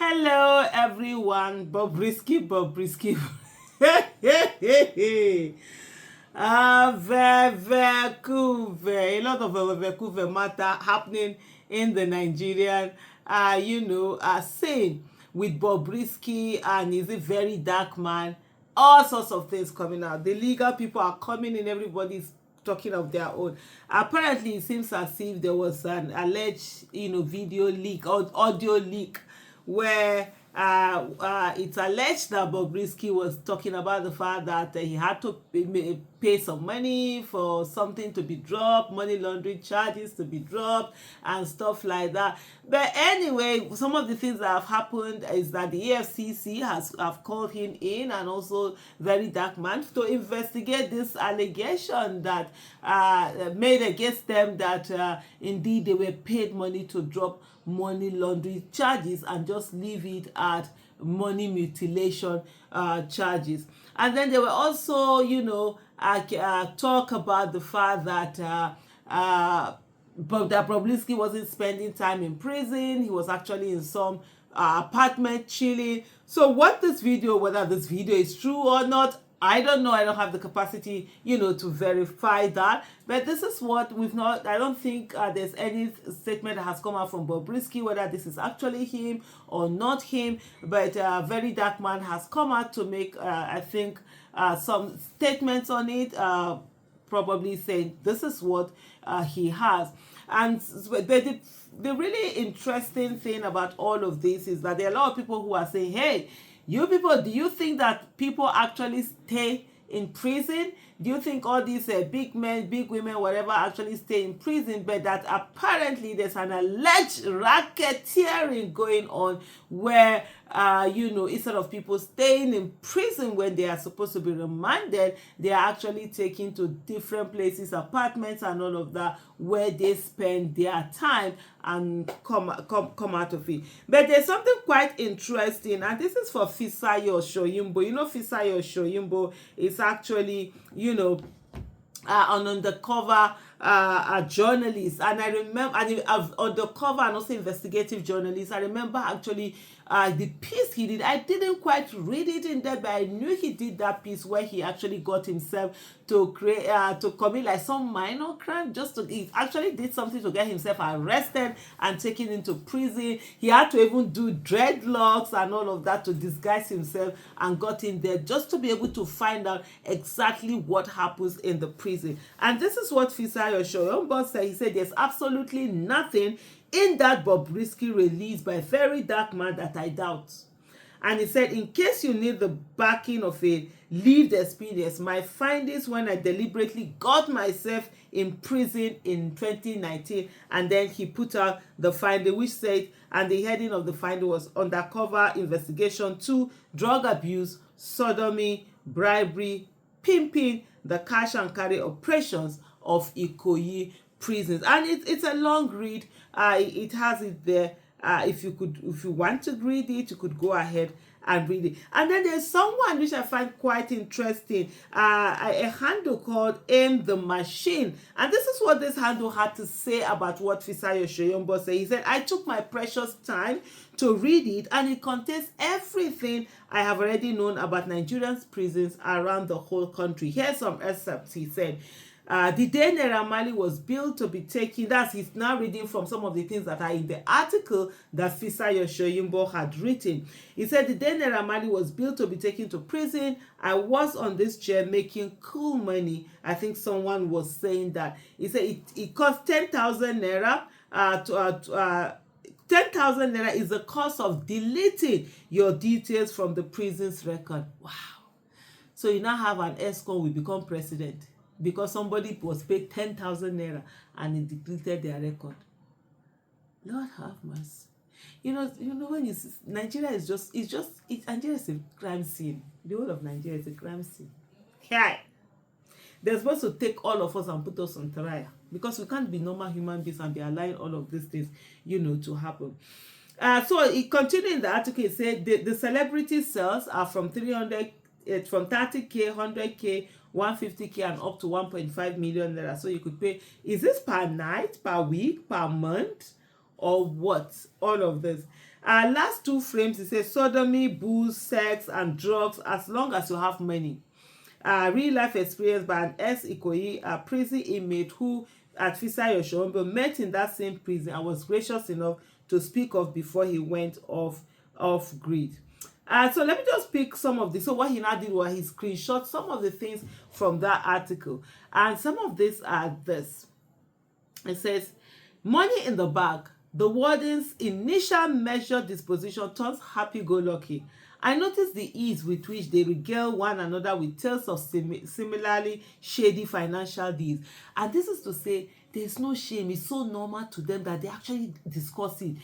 Hello, everyone. Bobrisky. A lot of Vancouver matter happening in the Nigerian, scene with Bobrisky and is a very dark man. All sorts of things coming out. The legal people are coming in. Everybody's talking of their own. Apparently, it seems as if there was an alleged, video leak or audio leak where it's alleged that Bobrisky was talking about the fact that he had to pay some money for something to be dropped, money laundering charges to be dropped, and stuff like that. But anyway, some of the things that have happened is that the EFCC have called him in, and also Very Dark Man, to investigate this allegation that made against them that indeed they were paid money to drop money laundering charges and just leave it at money mutilation charges. And then they were also, talk about the fact that Bobrisky wasn't spending time in prison. He was actually in some apartment chilling. So whether this video is true or not, I don't know. I don't have the capacity, to verify that. But this is what we've not. I don't think there's any statement that has come out from Bobrisky whether this is actually him or not him. But Very Dark Man has come out to make, I think, some statements on it, probably saying this is what he has. And but the really interesting thing about all of this is that there are a lot of people who are saying, hey, you people, do you think that people actually stay in prison? Do you think all these big men, big women, whatever, actually stay in prison? But that apparently there's an alleged racketeering going on where, instead of people staying in prison when they are supposed to be remanded, they are actually taken to different places, apartments and all of that, where they spend their time and come out of it. But there's something quite interesting, and this is for Fisayo Shoyimbo. Fisayo Shoyimbo is actually, an undercover journalist, and I remember, and undercover and also investigative journalist. I remember actually the piece he did. I didn't quite read it in depth, but I knew he did that piece where he actually got himself to create to commit like some minor crime. He actually did something to get himself arrested and taken into prison. He had to even do dreadlocks and all of that to disguise himself, and got in there just to be able to find out exactly what happens in the prison. And this is what Fisayo Shoyombo said. He said there's absolutely nothing in that Bobrisky release by Very Dark Man that I doubt. And he said, in case you need the backing of a lived experience, my findings when I deliberately got myself in prison in 2019, and then he put out the finding which said, and the heading of the finding was Undercover Investigation to Drug Abuse, Sodomy, Bribery, Pimping, the Cash and Carry Operations of Ikoyi prisons. And it's a long read. It has it there. If you want to read it, you could go ahead and read it. And then there's someone which I find quite interesting, a handle called Aim the Machine. And this is what this handle had to say about what Fisayo Shoyombo said. He said, I took my precious time to read it, and it contains everything I have already known about Nigerian prisons around the whole country. Here's some excerpts. He said, the day Naira Marley was built to be taken, he's now reading from some of the things that are in the article that Fisayo Shoyimbo had written. He said, the day Naira Marley was built to be taken to prison, I was on this chair making cool money. I think someone was saying that. He said it cost 10,000 Naira 10,000 Naira is the cost of deleting your details from the prison's record. Wow. So you now have an ESCOM will become president because somebody was paid 10,000 Naira and he deleted their record. Lord have mercy. When Nigeria is Nigeria is a crime scene. The whole of Nigeria is a crime scene. Yeah. They're supposed to take all of us and put us on trial because we can't be normal human beings and be allowing all of these things, to happen. So it continued in the article. It said the celebrity sales are from 30K, 100K, 150K, and up to 1.5 million Naira. So you could pay. Is this per night, per week, per month, or what? All of this. Last two frames, it says sodomy, booze, sex, and drugs as long as you have money. Real life experience by an ex-Ikoyi prison inmate who at Fisa Yoshombo met in that same prison and was gracious enough to speak of before he went off grid. So let me just pick some of this. So what he now did was he screenshot some of the things from that article. And some of these are this. It says, money in the bag. The warden's initial measured disposition turns happy-go-lucky. I noticed the ease with which they regale one another with tales of similarly shady financial deals. And this is to say, there's no shame. It's so normal to them that they actually discuss it.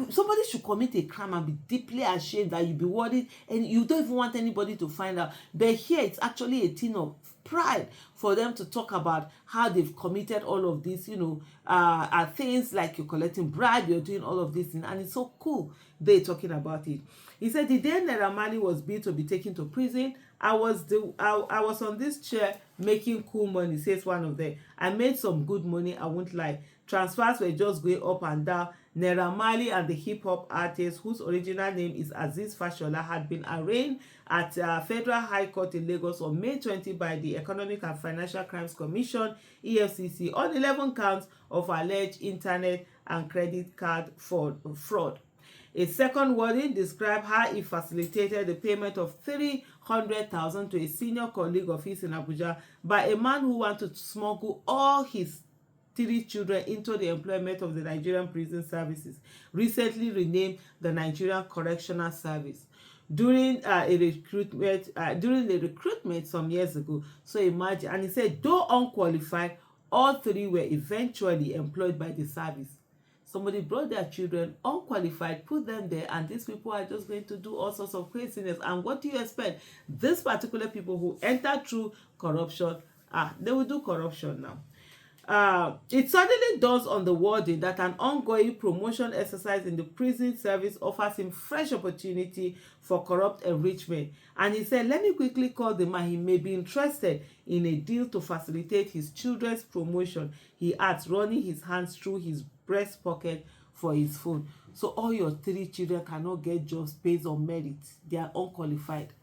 Somebody should commit a crime and be deeply ashamed that you be worried and you don't even want anybody to find out. But here, it's actually a thing of pride for them to talk about how they've committed all of this, things like you're collecting bribe, you're doing all of this, and it's so cool they're talking about it. He said the day Naira Marley was billed to be taken to prison, I was on this chair making cool money, says one of them. I made some good money, I won't lie. Transfers were just going up and down. Naira Marley and the hip-hop artist, whose original name is Azeez Fashola, had been arraigned at Federal High Court in Lagos on May 20 by the Economic and Financial Crimes Commission, EFCC, on 11 counts of alleged internet and credit card fraud. A second warning described how he facilitated the payment of 300,000 to a senior colleague of his in Abuja by a man who wanted to smuggle all his 3 children into the employment of the Nigerian Prison Services, recently renamed the Nigerian Correctional Service, during a recruitment some years ago. So imagine, and he said, though unqualified, all 3 were eventually employed by the service. Somebody brought their children, unqualified, put them there, and these people are just going to do all sorts of craziness. And what do you expect? These particular people who enter through corruption, they will do corruption now. It suddenly dawns on the warden that an ongoing promotion exercise in the prison service offers him fresh opportunity for corrupt enrichment. And he said, let me quickly call the man. He may be interested in a deal to facilitate his children's promotion. He adds, running his hands through his breast pocket for his phone. So all your 3 children cannot get jobs based on merit. They are unqualified.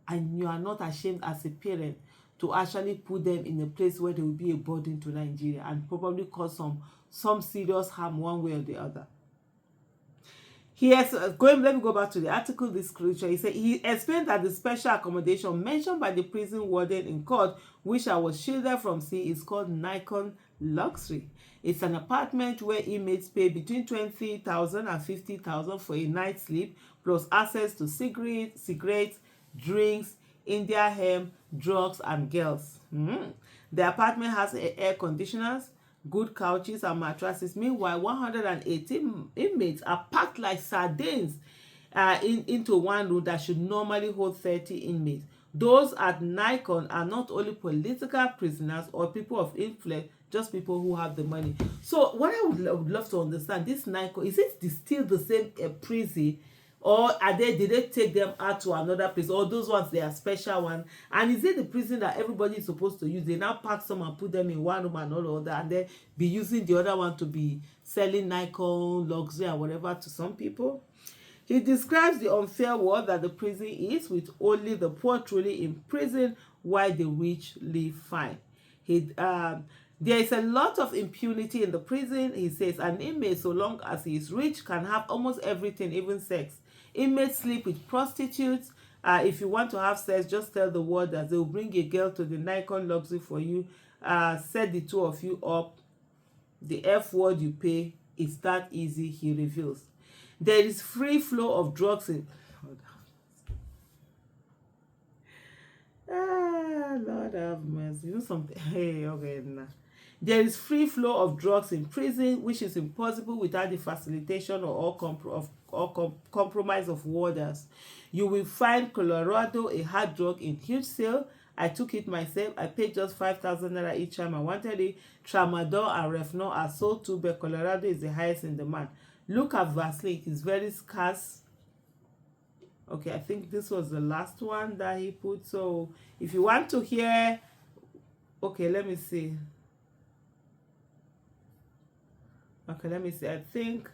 And you are not ashamed as a parent to actually put them in a place where they will be a burden to Nigeria and probably cause some serious harm one way or the other. Let me go back to the article, this scripture. He explained that the special accommodation mentioned by the prison warden in court, which I was shielded from seeing, is called Nikon Luxury. It's an apartment where inmates pay between 20,000 and 50,000 for a night's sleep, plus access to cigarettes, drinks, India hemp, drugs, and girls. The apartment has air conditioners, good couches, and mattresses. Meanwhile, 118 inmates are packed like sardines into one room that should normally hold 30 inmates. Those at Nikon are not only political prisoners or people of influence, just people who have the money. So what I would love to understand, this Nikon, is it still the same prison? Or did they take them out to another place? Or those ones, they are special ones? And is it the prison that everybody is supposed to use? They now pack some and put them in one room and all of that, and then be using the other one to be selling Nikon, luxury, and whatever to some people? He describes the unfair world that the prison is, with only the poor truly in prison while the rich live fine. There is a lot of impunity in the prison. He says an inmate, so long as he is rich, can have almost everything, even sex. Inmates sleep with prostitutes. If you want to have sex, just tell the warders. They will bring a girl to the Nikon Luxury for you. Set the 2 of you up. The F word you pay. It's that easy, he reveals. There is free flow of drugs in... Lord have mercy. You know something? Hey, okay, nah. There is free flow of drugs in prison, which is impossible without the facilitation or compromise of warders. You will find Colorado a hard drug in huge sale. I took it myself. I paid just 5,000 naira each time I wanted it. Tramadol and Refnol are sold too, but Colorado is the highest in demand. Look at Vaseline. It is very scarce. Okay, I think this was the last one that he put. So if you want to hear... Okay, let me see. I think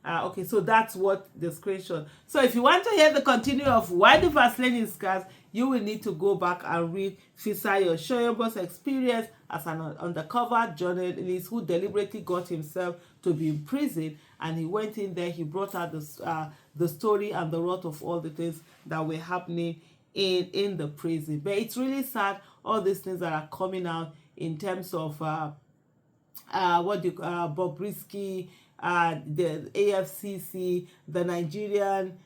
Okay, so that's what the screenshot. So if you want to hear the continue of why the Vaseline is scarce, you will need to go back and read Fisayo Shoyobo's experience as an undercover journalist who deliberately got himself to be in prison, and he went in there, he brought out the story and the rot of all the things that were happening in the prison. But it's really sad, all these things that are coming out in terms of Bobrisky, the AFCC, the Nigerian,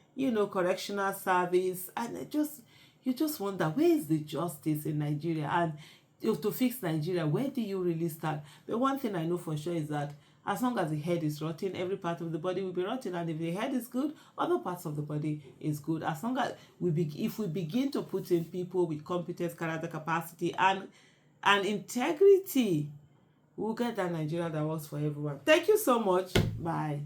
correctional service, and you just wonder, where is the justice in Nigeria? And to fix Nigeria, where do you really start? The one thing I know for sure is that as long as the head is rotten, every part of the body will be rotten, and if the head is good, other parts of the body is good. As long as if we begin to put in people with competence, character, capacity, and integrity, we'll get that Nigeria that works for everyone. Thank you so much. Bye.